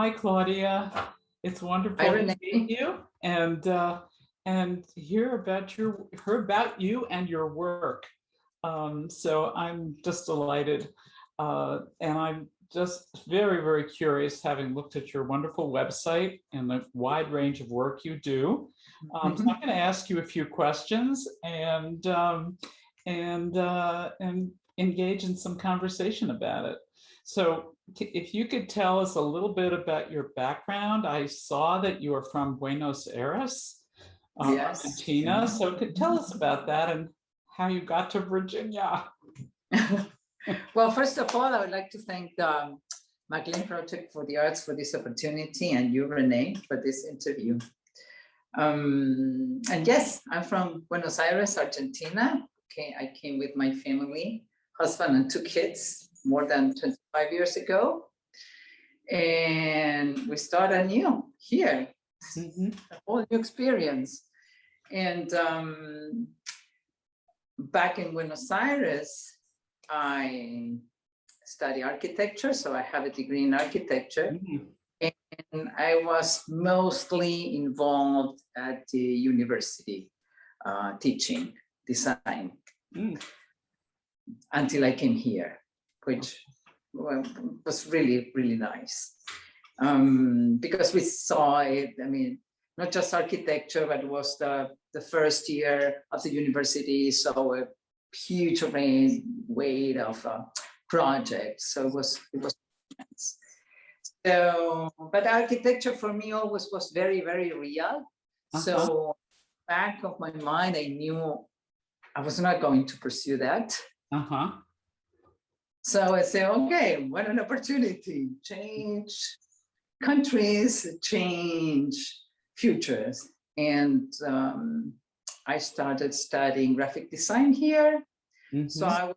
Hi, Claudia. It's wonderful to meet you and hear about you and your work. So I'm just delighted, and I'm just very, very curious, having looked at your wonderful website and the wide range of work you do. So I'm going to ask you a few questions and engage in some conversation about it. So if you could tell us a little bit about your background. I saw that you are from Buenos Aires, yes. Argentina. So tell us about that and how you got to Virginia. Well, first of all, I would like to thank the McLean Project for the Arts for this opportunity, and you, Renee, for this interview. And yes, I'm from Buenos Aires, Argentina. Okay, I came with my family, husband and 2 kids, more than 25 years ago. And we start anew here, a whole new experience. And back in Buenos Aires, I study architecture, so I have a degree in architecture. And I was mostly involved at the university teaching design until I came here, which was really, really nice. Because we saw it, I mean, not just architecture, but it was the first year of the university, so a huge weight of projects. So it was nice. So, but architecture for me always was very, very real. So back of my mind, I knew I was not going to pursue that. So I said, okay, what an opportunity. Change countries, change futures. And I started studying graphic design here. So I was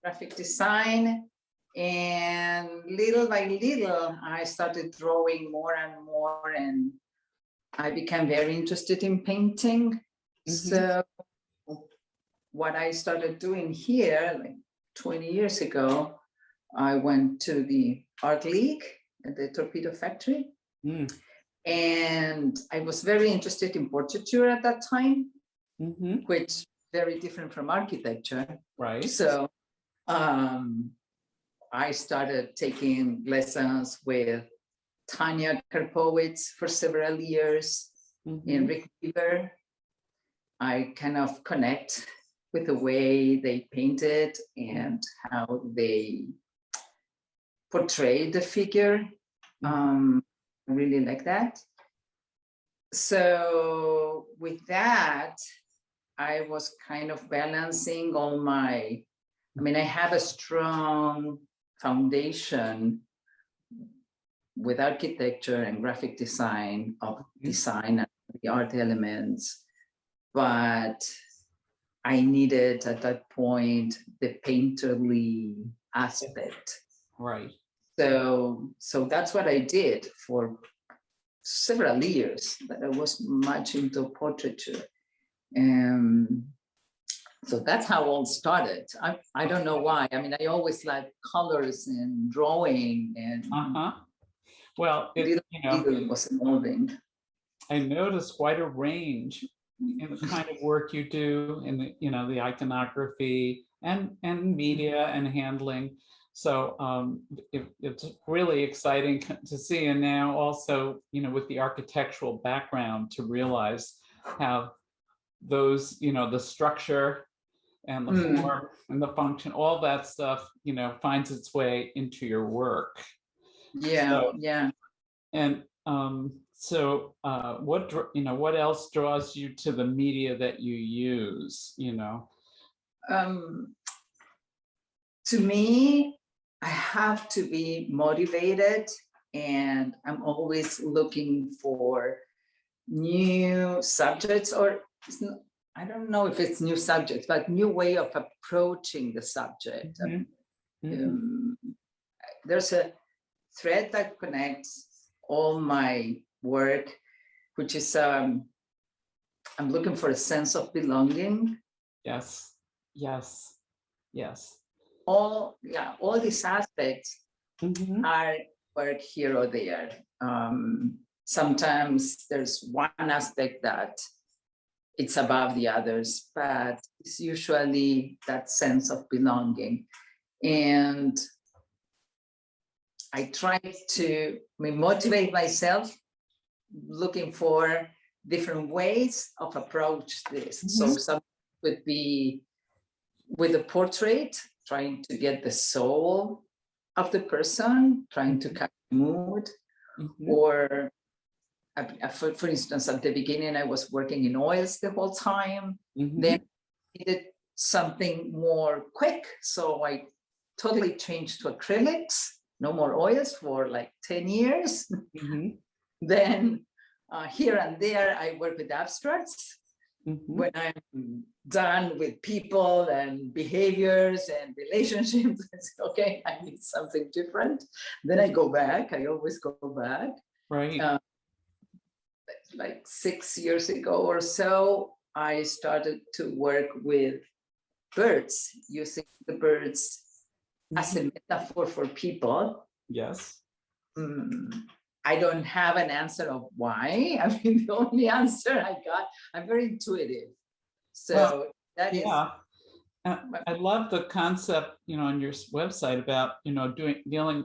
graphic design, and little by little, I started drawing more and more, and I became very interested in painting. So what I started doing here, like 20 years ago, I went to the art league at the Torpedo Factory. And I was very interested in portraiture at that time, which very different from architecture. Right. So I started taking lessons with Tanya Karpowicz for several years, and Rick Weaver. I kind of connect with the way they painted and how they portrayed the figure. I really like that. So with that, I was kind of balancing all my, I mean, I have a strong foundation with architecture and graphic design, of design and the art elements, but I needed at that point the painterly aspect. Right. So that's what I did for several years, but I was much into portraiture. So that's how all started. I don't know why. I mean, I always liked colors and drawing, and well, it was evolving. I noticed quite a range in the kind of work you do in the, the iconography and media and handling. So it's really exciting to see, and now also, with the architectural background, to realize how those, the structure and the form and the function, all that stuff, finds its way into your work. And so what else draws you to the media that you use? To me, I have to be motivated, and I'm always looking for new subjects, or I don't know if it's new subjects, but new way of approaching the subject. There's a thread that connects all my work, which is I'm looking for a sense of belonging. Yes. All these aspects are work here or there. Sometimes there's one aspect that it's above the others, but it's usually that sense of belonging. And I try to motivate myself looking for different ways of approach this. So some would be with a portrait, trying to get the soul of the person, trying to capture mood, or for instance, at the beginning, I was working in oils the whole time. Then I did something more quick. So I totally changed to acrylics, no more oils for like 10 years. Then here and there, I work with abstracts. When I'm done with people and behaviors and relationships, I say, okay, I need something different. Then I go back. I always go back. Right. Like 6 years ago or so, I started to work with birds, using the birds as a metaphor for people. Yes. I don't have an answer of why. I mean, the only answer I got, I'm very intuitive. So well, that is. I love the concept, on your website about,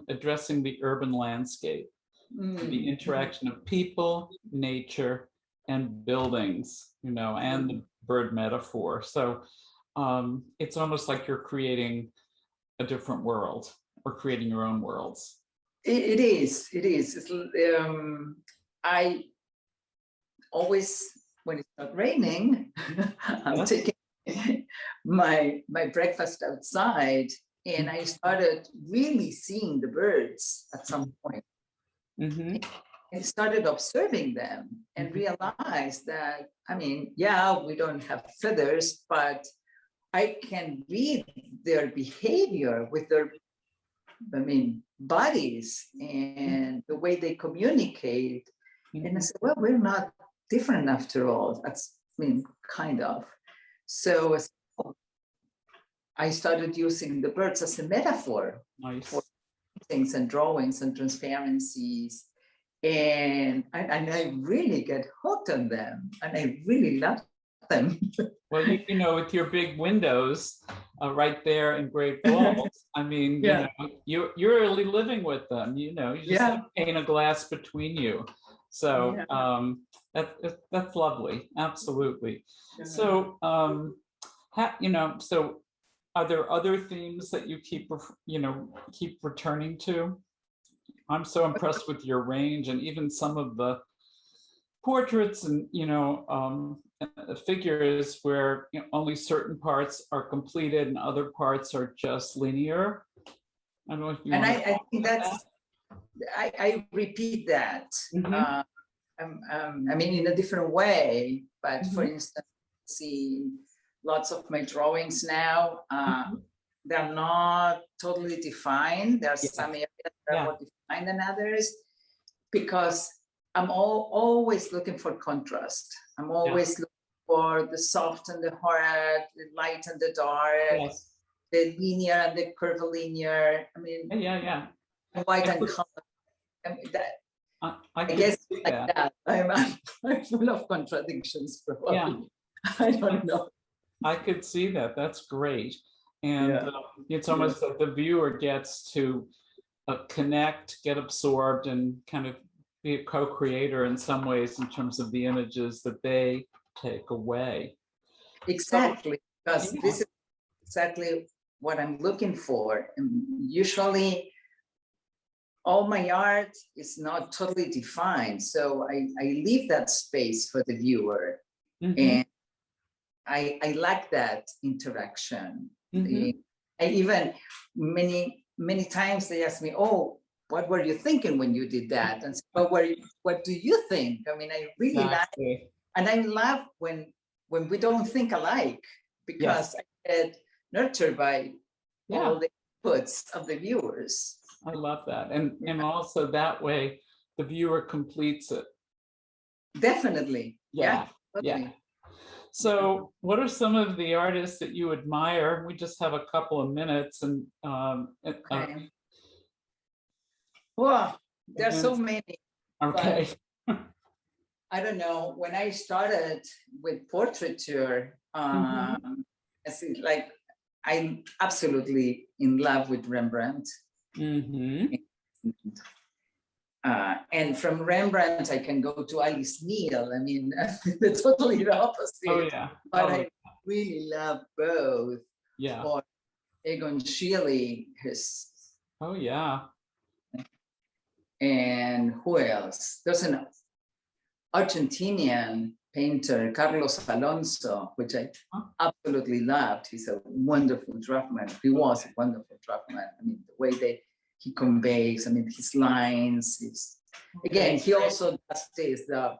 addressing the urban landscape, the interaction of people, nature, and buildings, and the bird metaphor. So it's almost like you're creating a different world or creating your own worlds. It is. I always, when it's not raining, I'm taking my breakfast outside, and I started really seeing the birds at some point. I started observing them and realized that, I mean, yeah, we don't have feathers, but I can read their behavior with their, bodies and the way they communicate. And I said, well, we're not different after all. That's, kind of. So I started using the birds as a metaphor for things and drawings and transparencies. And I really get hooked on them, and I really love them. Well, with your big windows right there in Great Falls, you're really living with them. You just have a pane of glass between you. So that's lovely, absolutely. So so are there other themes that you keep returning to? I'm so impressed with your range, and even some of the portraits and figures where only certain parts are completed and other parts are just linear. I don't know if you want to I think that's that. I repeat that. In a different way, but for instance, see lots of my drawings now, they're not totally defined. There are some areas that are more defined than others, because I'm always looking for contrast. I'm always looking for the soft and the hard, the light and the dark, the linear and the curvilinear. White and color. I guess like that. I'm full of contradictions, probably. I don't know. I could see that. That's great. And it's almost that the viewer gets to connect, get absorbed, and kind of be a co-creator in some ways in terms of the images that they take away. Exactly, because this is exactly what I'm looking for. And usually all my art is not totally defined. So I leave that space for the viewer. And I like that interaction. I even many times they ask me, oh, what were you thinking when you did that? And so, what do you think? I really like it. And I love when we don't think alike, because I get nurtured by all the inputs of the viewers. I love that. And also that way the viewer completes it. Definitely. Yeah. So what are some of the artists that you admire? We just have a couple of minutes, and Well, There's so many. Okay. I don't know. When I started with portraiture, I think like I'm absolutely in love with Rembrandt. And from Rembrandt, I can go to Alice Neal. I mean, the totally the opposite. Oh yeah. But I really love both. Yeah. Or Egon Schiele, his. Oh yeah. And who else? There's an Argentinian painter, Carlos Alonso, which I absolutely loved. He's a wonderful draughtsman. He was a wonderful draughtsman. I mean, the way that he conveys, I mean, his lines, again, he also does this, the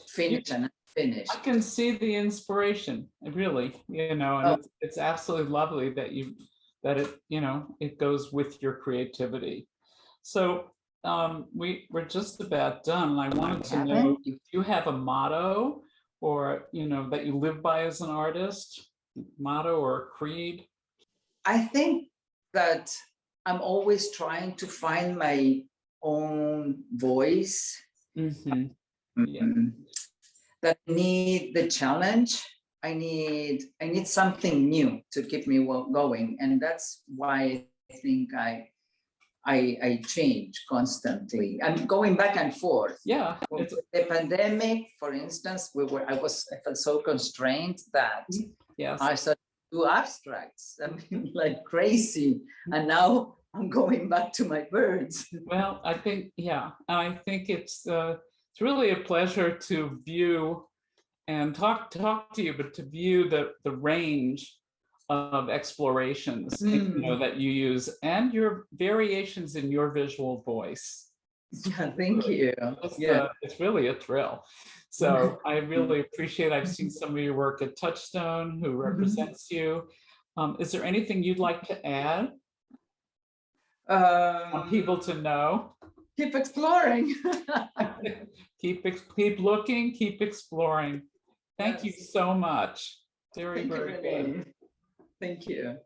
finish and finish. I can see the inspiration, really, you know, and it's absolutely lovely that it goes with your creativity. So we're just about done, and I wanted to know, do you have a motto or, that you live by as an artist, motto or creed? I think that I'm always trying to find my own voice. That I need the challenge. I need something new to keep me going, and that's why I think I change constantly. I'm going back and forth. Yeah. With the pandemic, for instance, I felt so constrained that I started to do abstracts. I mean, like crazy. And now I'm going back to my birds. Well, I think, it's really a pleasure to view and talk to you, but to view the range of explorations that you use and your variations in your visual voice. Yeah, thank you. It's really a thrill. So I really appreciate, I've seen some of your work at Touchstone, who represents you. Is there anything you'd like to add? Want people to know? Keep exploring. keep looking, keep exploring. Thank you so much. Very good. Thank you.